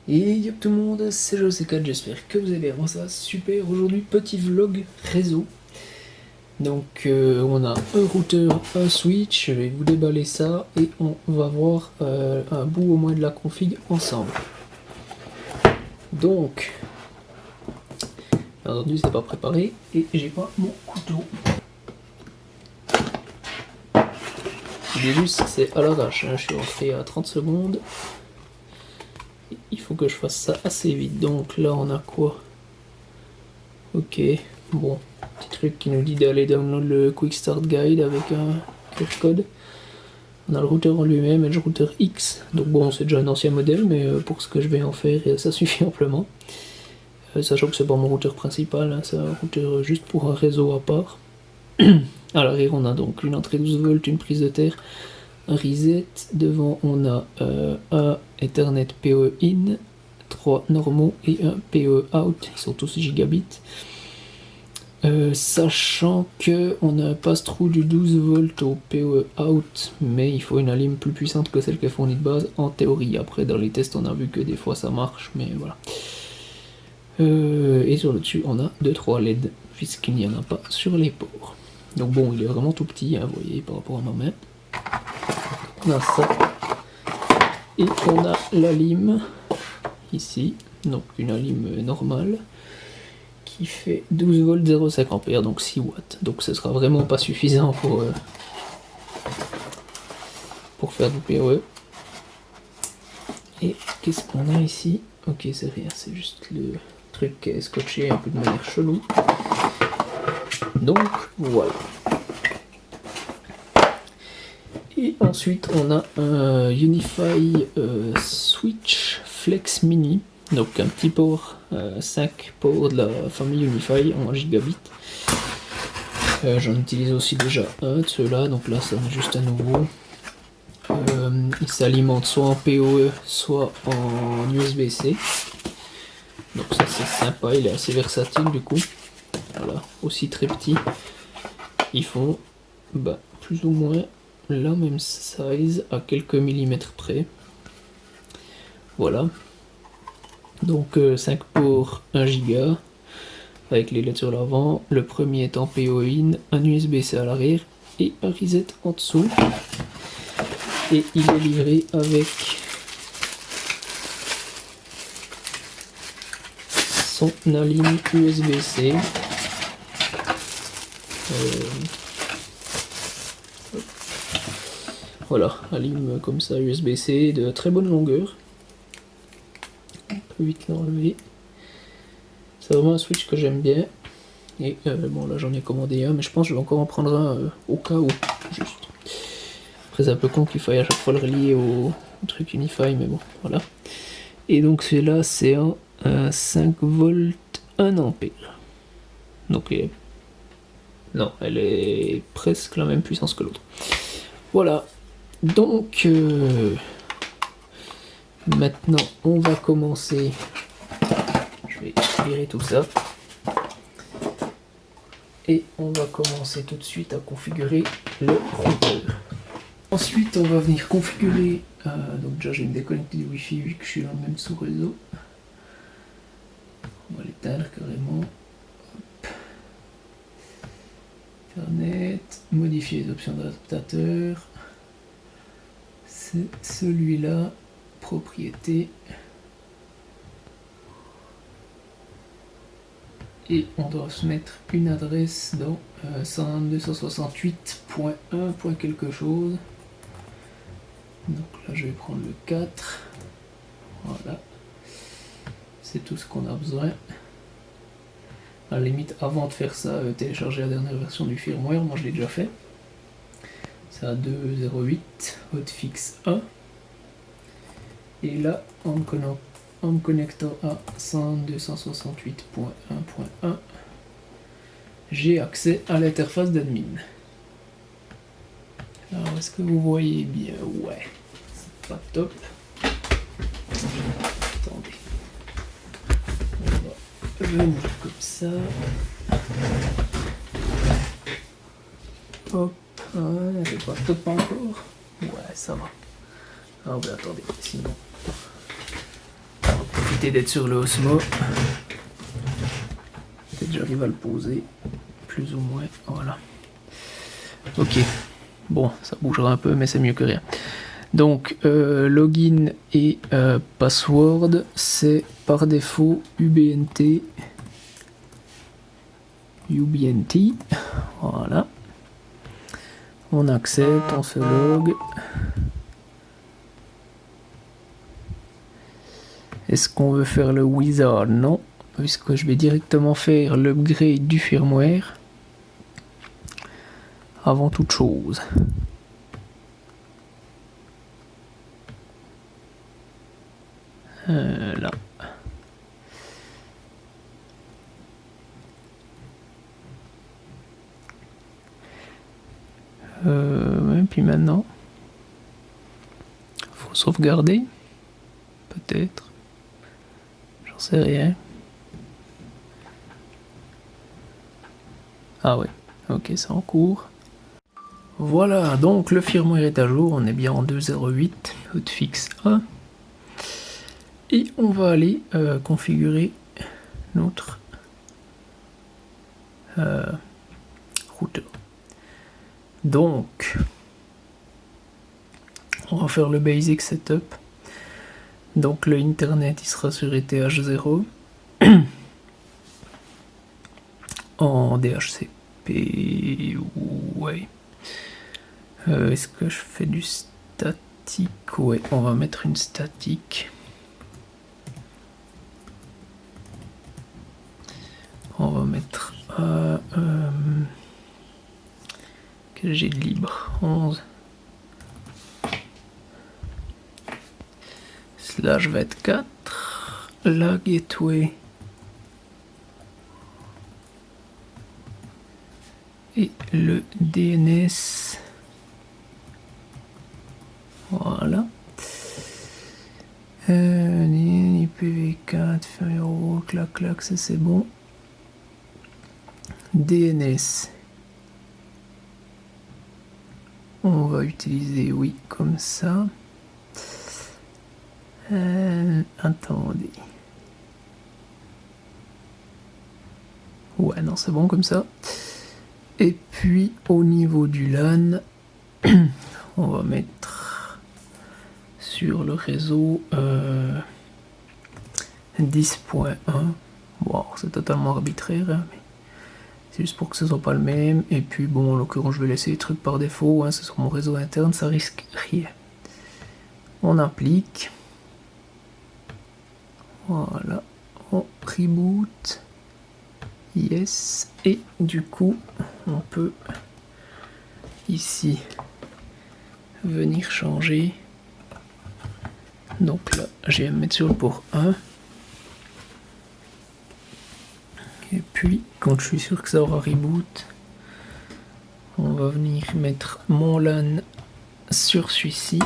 Et yop tout le monde, c'est José4, j'espère que vous allez bien. Bon, ça va super. Aujourd'hui, petit vlog réseau. Donc, on a un routeur, un switch. Je vais vous déballer ça et on va voir un bout au moins de la config ensemble. Donc, bien entendu, c'est pas préparé et j'ai pas mon couteau. L'idée juste, c'est à l'arrache. Je suis rentré à 30 secondes. Il faut que je fasse ça assez vite. Donc là, on a quoi? Ok, bon, petit truc qui nous dit d'aller download le Quick Start Guide avec un QR code. On a le routeur en lui-même et le routeur X. Donc bon, c'est déjà un ancien modèle, mais pour ce que je vais en faire, ça suffit amplement. Sachant que c'est pas mon routeur principal, hein, c'est un routeur juste pour un réseau à part. À l'arrière, on a donc une entrée 12 volts, une prise de terre, un reset. Devant, on a un Ethernet PoE in, 3 normaux et un PoE out. Ils sont tous gigabits. Sachant que on a un pass-through du 12 volts au PoE out, mais il faut une alim plus puissante que celle qui est fournie de base en théorie. Après, dans les tests, on a vu que des fois ça marche, mais voilà. Et sur le dessus, on a 2-3 LED, puisqu'il n'y en a pas sur les ports. Donc bon, il est vraiment tout petit, hein, vous voyez, par rapport à ma main. On a ça. Et on a la lime, ici, donc une lime normale, qui fait 12 volts 0,5 ampères, donc 6 watts. Donc ce sera vraiment pas suffisant pour faire du PoE. Et qu'est-ce qu'on a ici? Ok, c'est rien, c'est juste le truc qui est scotché un peu de manière chelou. Donc voilà. Et ensuite on a un Unify Switch Flex Mini, donc un petit port 5 ports de la famille Unify en gigabit. J'en utilise aussi déjà un de ceux-là, donc là ça est juste un nouveau. Il s'alimente soit en PoE, soit en USB-C. Donc ça c'est sympa, il est assez versatile du coup. Voilà, aussi très petit. Ils font plus ou moins la même size à quelques millimètres près. Voilà. Donc 5 ports 1 Go avec les LED sur l'avant. Le premier est en PoE in, un USB-C à l'arrière et un reset en dessous. Et il est livré avec son alim USB-C. Voilà, alim comme ça USB-C de très bonne longueur. On peut vite l'enlever. C'est vraiment un switch que j'aime bien. Et bon, là j'en ai commandé un, mais je pense que je vais encore en prendre un au cas où. Juste. Après, c'est un peu con qu'il faille à chaque fois le relier au truc Unify, mais bon, voilà. Et donc celui-là, c'est un 5 volts 1 ampère. Donc non, elle est presque la même puissance que l'autre. Voilà. Donc maintenant, on va commencer. Je vais virer tout ça. Et on va commencer tout de suite à configurer le routeur. Ensuite, on va venir configurer. Donc déjà, j'ai une déconnecté du Wi-Fi vu que je suis dans le même sous-réseau. On va l'éteindre carrément. Hop. Internet, modifier les options d'adaptateur. C'est celui-là, propriété. Et on doit se mettre une adresse dans 192.168.1. quelque chose. Donc là je vais prendre le 4. Voilà. C'est tout ce qu'on a besoin. À la limite, avant de faire ça, télécharger la dernière version du firmware, moi je l'ai déjà fait. C'est à 2.08 hotfix 1. Et là, en me connectant à 192.168.1.1, j'ai accès à l'interface d'admin. Alors, est-ce que vous voyez bien? Ouais, c'est pas top. Attendez. On va venir comme ça. Hop, c'est pas top encore. Ouais, ça va. Ah, ben attendez, sinon. éviter d'être sur le Osmo. Peut-être j'arrive à le poser plus ou moins. Voilà. Ok. Bon, ça bougera un peu, mais c'est mieux que rien. Donc, login et password, c'est par défaut UBNT. UBNT. Voilà. On accepte, on se log. Est-ce qu'on veut faire le wizard? Non, puisque je vais directement faire l'upgrade du firmware avant toute chose. Là. Ouais, puis maintenant, faut sauvegarder, peut-être. J'en sais rien. Ah ouais, ok, c'est en cours. Voilà, donc le firmware est à jour, on est bien en 2.0.8, hotfix 1. Et on va aller configurer notre routeur. Donc, on va faire le basic setup. Donc le internet il sera sur ETH0 en DHCP. Ouais. Est-ce que je fais du statique? Ouais, on va mettre une statique. On va mettre que j'ai de libre 11 /24 la gateway et le DNS. Voilà. IPv4 firewall, clac clac, ça c'est bon. DNS. On va utiliser oui comme ça. Attendez. Ouais, non, c'est bon comme ça. Et puis au niveau du LAN, on va mettre sur le réseau 10.1. Bon, c'est totalement arbitraire, hein, mais c'est juste pour que ce soit pas le même. Et puis bon, en l'occurrence, je vais laisser les trucs par défaut. Hein, c'est sur mon réseau interne, ça risque rien. On applique. Voilà, on reboot. Yes. Et du coup, on peut ici venir changer. Donc là, je vais me mettre sur le port 1. Et puis, quand je suis sûr que ça aura reboot, on va venir mettre mon LAN sur celui-ci.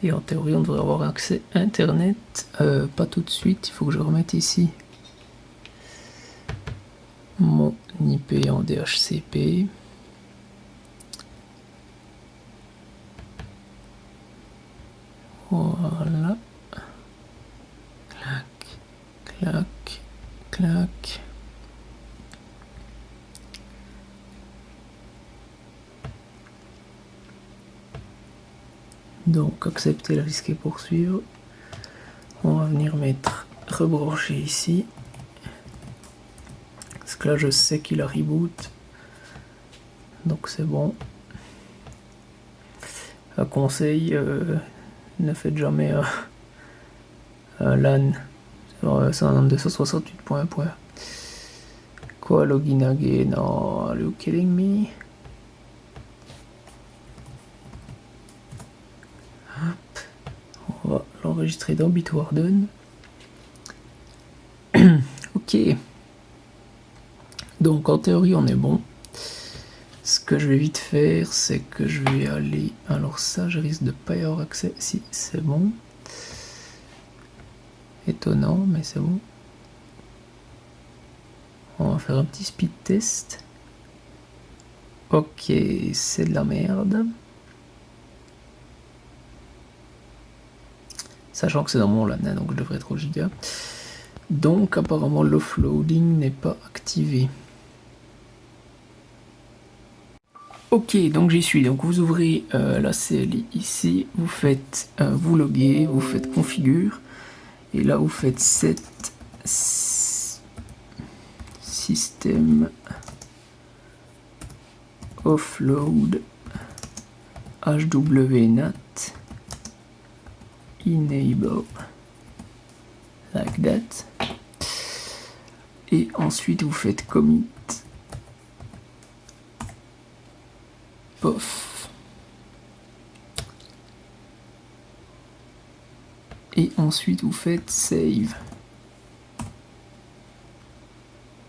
Et en théorie, on devrait avoir accès à Internet. Pas tout de suite, il faut que je remette ici mon IP en DHCP. Voilà. Clac, clac, clac. Donc, accepter le risque et poursuivre. On va venir mettre rebrancher ici. Parce que là, je sais qu'il a reboot. Donc, c'est bon. Un conseil, ne faites jamais un LAN sur 192.168.1. Quoi, login again? Oh, are you kidding me? On va l'enregistrer dans Bitwarden. Ok. Donc en théorie on est bon. Ce que je vais vite faire, c'est que je vais aller... Alors ça, je risque de pas y avoir accès. Si, c'est bon. Étonnant, mais c'est bon. On va faire un petit speed test. Ok, c'est de la merde. Sachant que c'est dans mon LAN, hein, donc je devrais être au giga. Donc apparemment l'offloading n'est pas activé. Ok, donc j'y suis. Donc vous ouvrez la CLI ici, vous faites vous loguer, vous faites configure, et là vous faites set system offload hwnat enable like that, et ensuite vous faites commit pof, et ensuite vous faites save,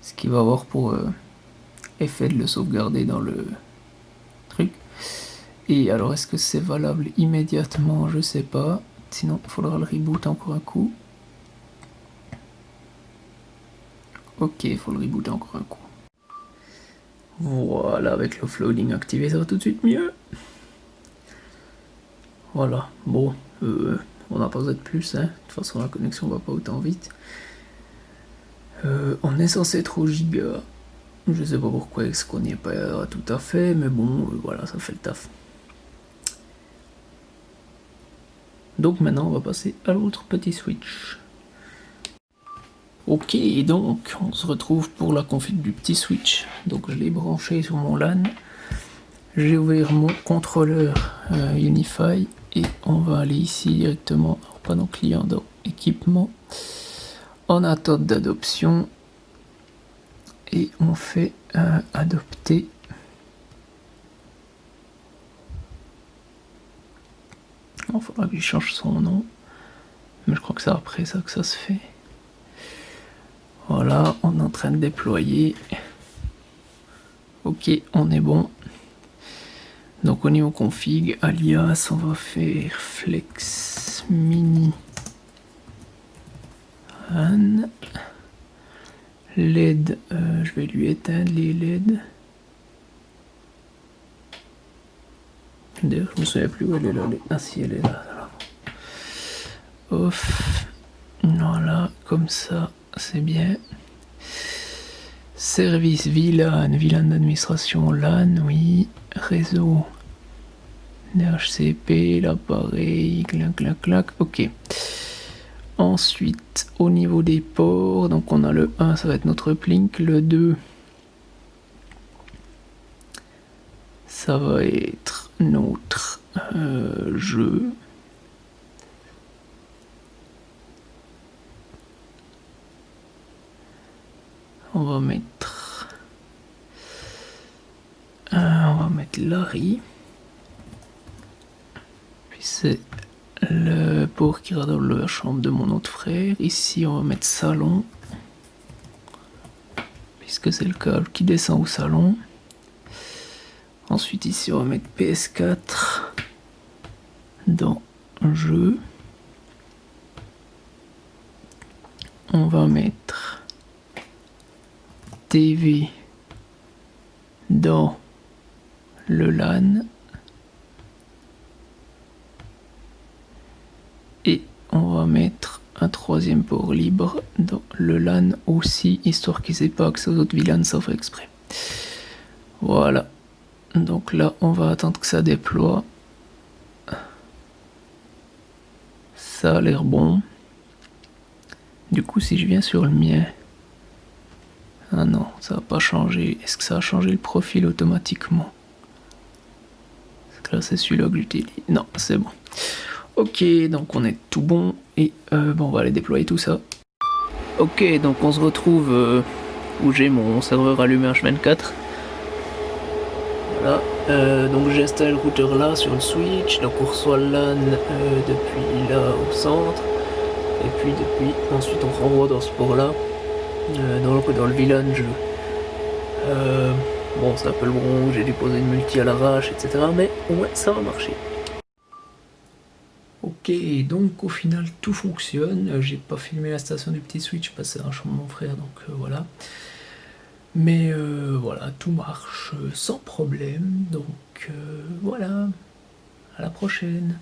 ce qui va avoir pour effet de le sauvegarder dans le truc. Et alors est-ce que c'est valable immédiatement? Je sais pas, sinon il faudra le reboot encore un coup. Ok, il faut le rebooter encore un coup. Voilà, avec l'offloading activé, ça va tout de suite mieux. Voilà, bon, on n'a pas besoin de plus, hein. De toute façon la connexion va pas autant vite. On est censé être au giga. Je sais pas pourquoi est-ce qu'on n'y est pas tout à fait, mais bon, voilà, ça fait le taf. Donc maintenant on va passer à l'autre petit switch. Ok, donc on se retrouve pour la config du petit switch. Donc je l'ai branché sur mon LAN. J'ai ouvert mon contrôleur Unify et on va aller ici directement, alors pas dans client, dans équipement, en attente d'adoption, et on fait adopter. Il faudra que je change son nom, mais je crois que c'est après ça que ça se fait. Voilà, on est en train de déployer. Ok, on est bon. Donc au niveau config, alias, on va faire flex mini an. LED, je vais lui éteindre les LED. D'ailleurs, je me souviens plus où elle est là. Ah si, elle est là. Off. Voilà, comme ça, c'est bien. Service VLAN, VLAN d'administration LAN, oui. Réseau DHCP, l'appareil, clac, clac, clac, ok. Ensuite, au niveau des ports, donc on a le 1, ça va être notre uplink, le 2, ça va être notre jeu. On va mettre Larry. Puis c'est le port qui ira dans la chambre de mon autre frère. Ici on va mettre salon, puisque c'est le câble qui descend au salon. Ensuite ici on va mettre PS4 dans jeu. On va mettre TV dans le LAN. Et on va mettre un troisième port libre dans le LAN aussi, histoire qu'ils n'aient pas accès aux autres VLAN sauf exprès. Voilà. Donc là, on va attendre que ça déploie. Ça a l'air bon. Du coup, si je viens sur le mien... Ah non, ça va pas changer. Est-ce que ça a changé le profil automatiquement? Parce que là, c'est celui-là que j'utilise. Non, c'est bon. Ok, donc on est tout bon. Et bon, on va aller déployer tout ça. Ok, donc on se retrouve où j'ai mon serveur allumé H24. Voilà, donc j'ai installé le routeur là sur le switch, donc on reçoit le LAN depuis là au centre, et puis ensuite on renvoie dans ce port là, dans le VLAN jeu. Bon, c'est un peu le bron, j'ai dû poser une multi à l'arrache, etc. Mais ouais, ça va marcher. Ok, donc au final tout fonctionne. J'ai pas filmé la station du petit switch parce que c'est un champ de mon frère, donc voilà. Mais voilà, tout marche sans problème, donc voilà, à la prochaine.